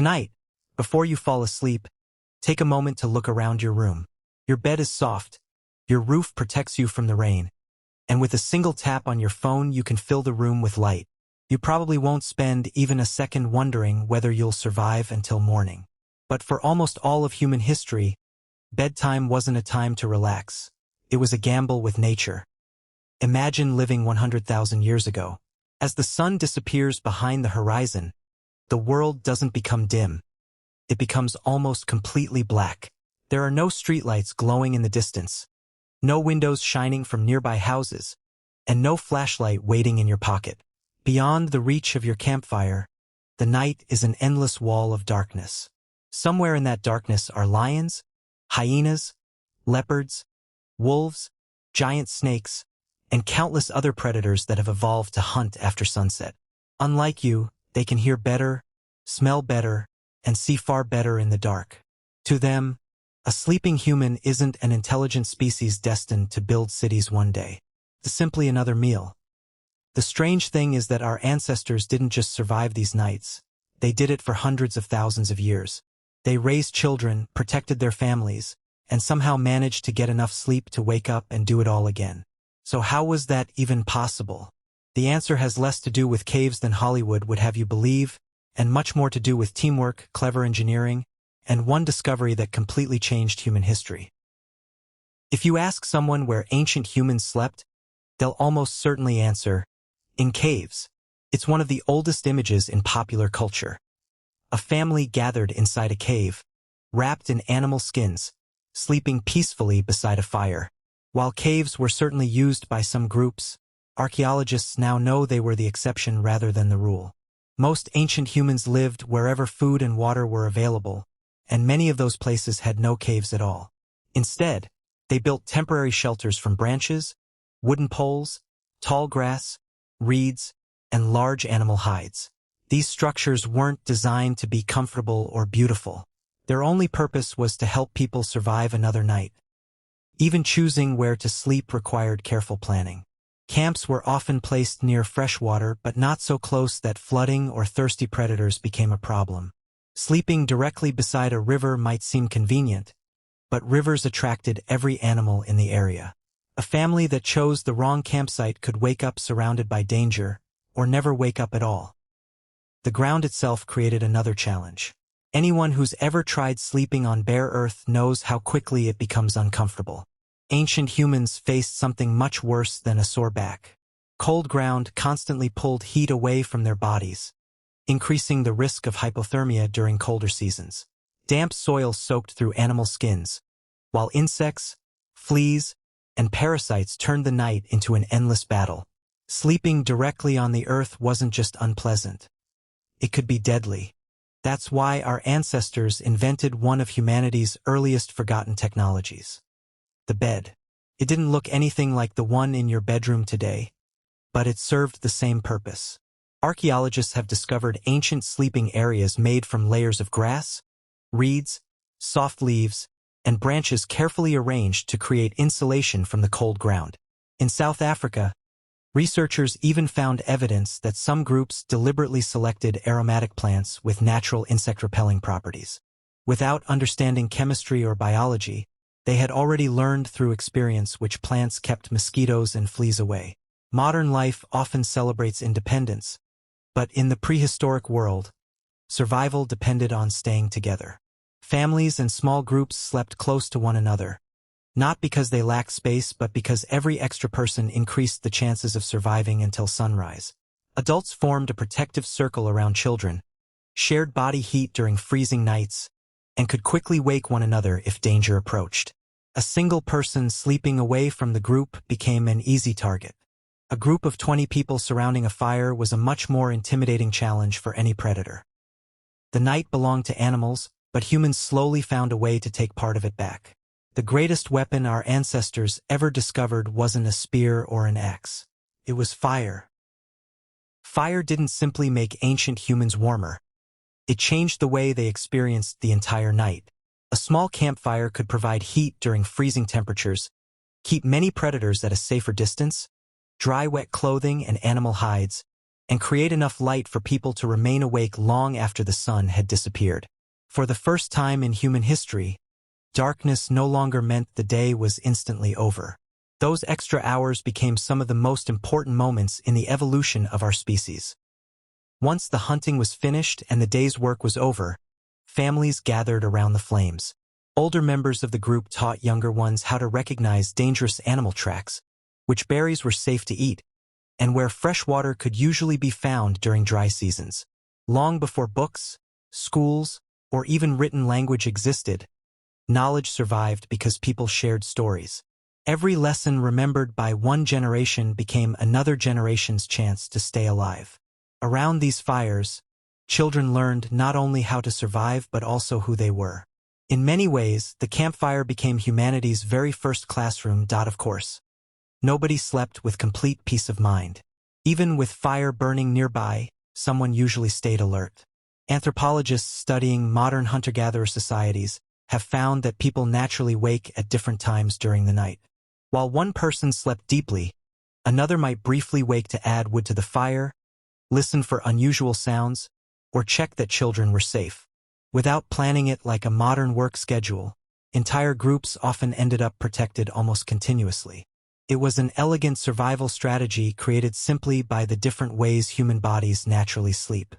Tonight, before you fall asleep, take a moment to look around your room. Your bed is soft, your roof protects you from the rain, and with a single tap on your phone you can fill the room with light. You probably won't spend even a second wondering whether you'll survive until morning. But for almost all of human history, bedtime wasn't a time to relax. It was a gamble with nature. Imagine living 100,000 years ago. As the sun disappears behind the horizon, the world doesn't become dim. It becomes almost completely black. There are no streetlights glowing in the distance, no windows shining from nearby houses, and no flashlight waiting in your pocket. Beyond the reach of your campfire, the night is an endless wall of darkness. Somewhere in that darkness are lions, hyenas, leopards, wolves, giant snakes, and countless other predators that have evolved to hunt after sunset. Unlike you, they can hear better, smell better, and see far better in the dark. To them, a sleeping human isn't an intelligent species destined to build cities one day. It's simply another meal. The strange thing is that our ancestors didn't just survive these nights. They did it for hundreds of thousands of years. They raised children, protected their families, and somehow managed to get enough sleep to wake up and do it all again. So how was that even possible? The answer has less to do with caves than Hollywood would have you believe, and much more to do with teamwork, clever engineering, and one discovery that completely changed human history. If you ask someone where ancient humans slept, they'll almost certainly answer, in caves. It's one of the oldest images in popular culture. A family gathered inside a cave, wrapped in animal skins, sleeping peacefully beside a fire. While caves were certainly used by some groups, archaeologists now know they were the exception rather than the rule. Most ancient humans lived wherever food and water were available, and many of those places had no caves at all. Instead, they built temporary shelters from branches, wooden poles, tall grass, reeds, and large animal hides. These structures weren't designed to be comfortable or beautiful. Their only purpose was to help people survive another night. Even choosing where to sleep required careful planning. Camps were often placed near fresh water, but not so close that flooding or thirsty predators became a problem. Sleeping directly beside a river might seem convenient, but rivers attracted every animal in the area. A family that chose the wrong campsite could wake up surrounded by danger, or never wake up at all. The ground itself created another challenge. Anyone who's ever tried sleeping on bare earth knows how quickly it becomes uncomfortable. Ancient humans faced something much worse than a sore back. Cold ground constantly pulled heat away from their bodies, increasing the risk of hypothermia during colder seasons. Damp soil soaked through animal skins, while insects, fleas, and parasites turned the night into an endless battle. Sleeping directly on the earth wasn't just unpleasant. It could be deadly. That's why our ancestors invented one of humanity's earliest forgotten technologies. The bed. It didn't look anything like the one in your bedroom today, but it served the same purpose. Archaeologists have discovered ancient sleeping areas made from layers of grass, reeds, soft leaves, and branches carefully arranged to create insulation from the cold ground. In South Africa, researchers even found evidence that some groups deliberately selected aromatic plants with natural insect-repelling properties. Without understanding chemistry or biology, they had already learned through experience which plants kept mosquitoes and fleas away. Modern life often celebrates independence, but in the prehistoric world, survival depended on staying together. Families and small groups slept close to one another, not because they lacked space but because every extra person increased the chances of surviving until sunrise. Adults formed a protective circle around children, shared body heat during freezing nights, and could quickly wake one another if danger approached. A single person sleeping away from the group became an easy target. A group of 20 people surrounding a fire was a much more intimidating challenge for any predator. The night belonged to animals, but humans slowly found a way to take part of it back. The greatest weapon our ancestors ever discovered wasn't a spear or an axe. It was fire. Fire didn't simply make ancient humans warmer. It changed the way they experienced the entire night. A small campfire could provide heat during freezing temperatures, keep many predators at a safer distance, dry wet clothing and animal hides, and create enough light for people to remain awake long after the sun had disappeared. For the first time in human history, darkness no longer meant the day was instantly over. Those extra hours became some of the most important moments in the evolution of our species. Once the hunting was finished and the day's work was over, families gathered around the flames. Older members of the group taught younger ones how to recognize dangerous animal tracks, which berries were safe to eat, and where fresh water could usually be found during dry seasons. Long before books, schools, or even written language existed, knowledge survived because people shared stories. Every lesson remembered by one generation became another generation's chance to stay alive. Around these fires, children learned not only how to survive but also who they were. In many ways, the campfire became humanity's very first classroom. Of course, nobody slept with complete peace of mind. Even with fire burning nearby, someone usually stayed alert. Anthropologists studying modern hunter-gatherer societies have found that people naturally wake at different times during the night. While one person slept deeply, another might briefly wake to add wood to the fire, listen for unusual sounds, or check that children were safe. Without planning it like a modern work schedule, entire groups often ended up protected almost continuously. It was an elegant survival strategy created simply by the different ways human bodies naturally sleep.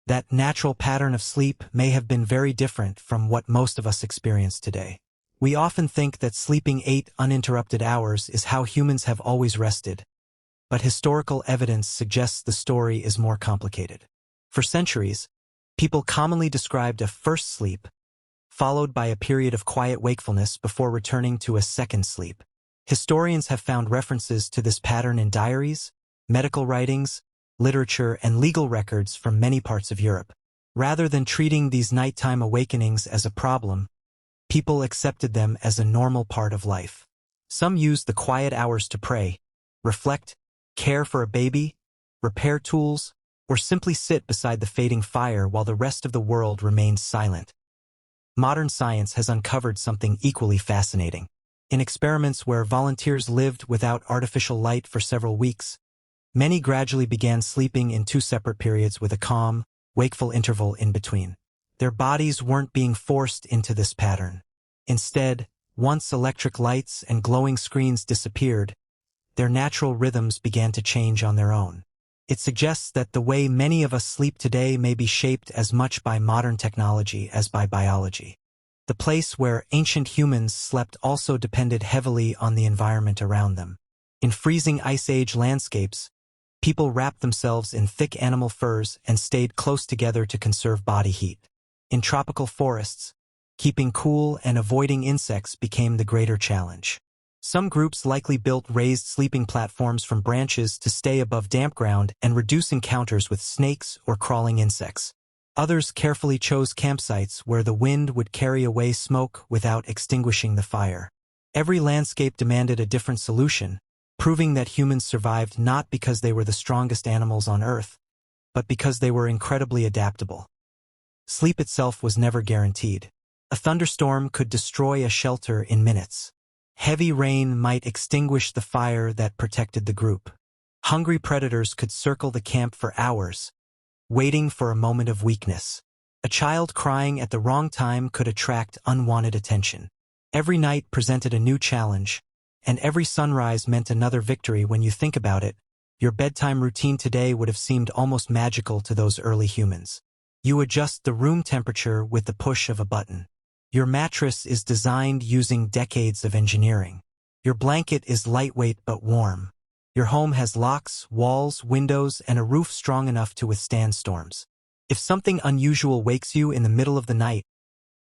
That natural pattern of sleep may have been very different from what most of us experience today. We often think that sleeping 8 uninterrupted hours is how humans have always rested, but historical evidence suggests the story is more complicated. For centuries, people commonly described a first sleep, followed by a period of quiet wakefulness before returning to a second sleep. Historians have found references to this pattern in diaries, medical writings, literature, and legal records from many parts of Europe. Rather than treating these nighttime awakenings as a problem, people accepted them as a normal part of life. Some used the quiet hours to pray, reflect, care for a baby, repair tools, or simply sit beside the fading fire while the rest of the world remained silent. Modern science has uncovered something equally fascinating. In experiments where volunteers lived without artificial light for several weeks, many gradually began sleeping in 2 separate periods with a calm, wakeful interval in between. Their bodies weren't being forced into this pattern. Instead, once electric lights and glowing screens disappeared, their natural rhythms began to change on their own. It suggests that the way many of us sleep today may be shaped as much by modern technology as by biology. The place where ancient humans slept also depended heavily on the environment around them. In freezing Ice Age landscapes, people wrapped themselves in thick animal furs and stayed close together to conserve body heat. In tropical forests, keeping cool and avoiding insects became the greater challenge. Some groups likely built raised sleeping platforms from branches to stay above damp ground and reduce encounters with snakes or crawling insects. Others carefully chose campsites where the wind would carry away smoke without extinguishing the fire. Every landscape demanded a different solution, proving that humans survived not because they were the strongest animals on Earth, but because they were incredibly adaptable. Sleep itself was never guaranteed. A thunderstorm could destroy a shelter in minutes. Heavy rain might extinguish the fire that protected the group. Hungry predators could circle the camp for hours, waiting for a moment of weakness. A child crying at the wrong time could attract unwanted attention. Every night presented a new challenge, and every sunrise meant another victory. When you think about it, your bedtime routine today would have seemed almost magical to those early humans. You adjust the room temperature with the push of a button. Your mattress is designed using decades of engineering. Your blanket is lightweight but warm. Your home has locks, walls, windows, and a roof strong enough to withstand storms. If something unusual wakes you in the middle of the night,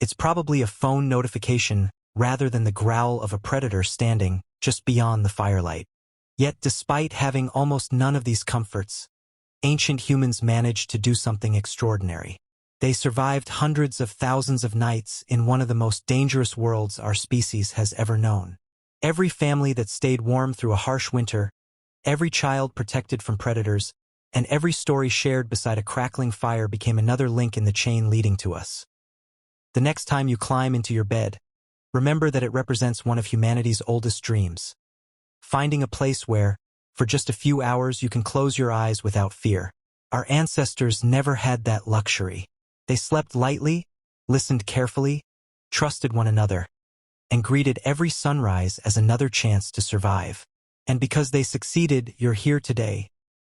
it's probably a phone notification rather than the growl of a predator standing just beyond the firelight. Yet despite having almost none of these comforts, ancient humans managed to do something extraordinary. They survived hundreds of thousands of nights in one of the most dangerous worlds our species has ever known. Every family that stayed warm through a harsh winter, every child protected from predators, and every story shared beside a crackling fire became another link in the chain leading to us. The next time you climb into your bed, remember that it represents one of humanity's oldest dreams. Finding a place where, For just a few hours, you can close your eyes without fear. Our ancestors never had that luxury. They slept lightly, listened carefully, trusted one another, and greeted every sunrise as another chance to survive. And because they succeeded, you're here today,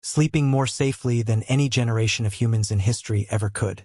sleeping more safely than any generation of humans in history ever could.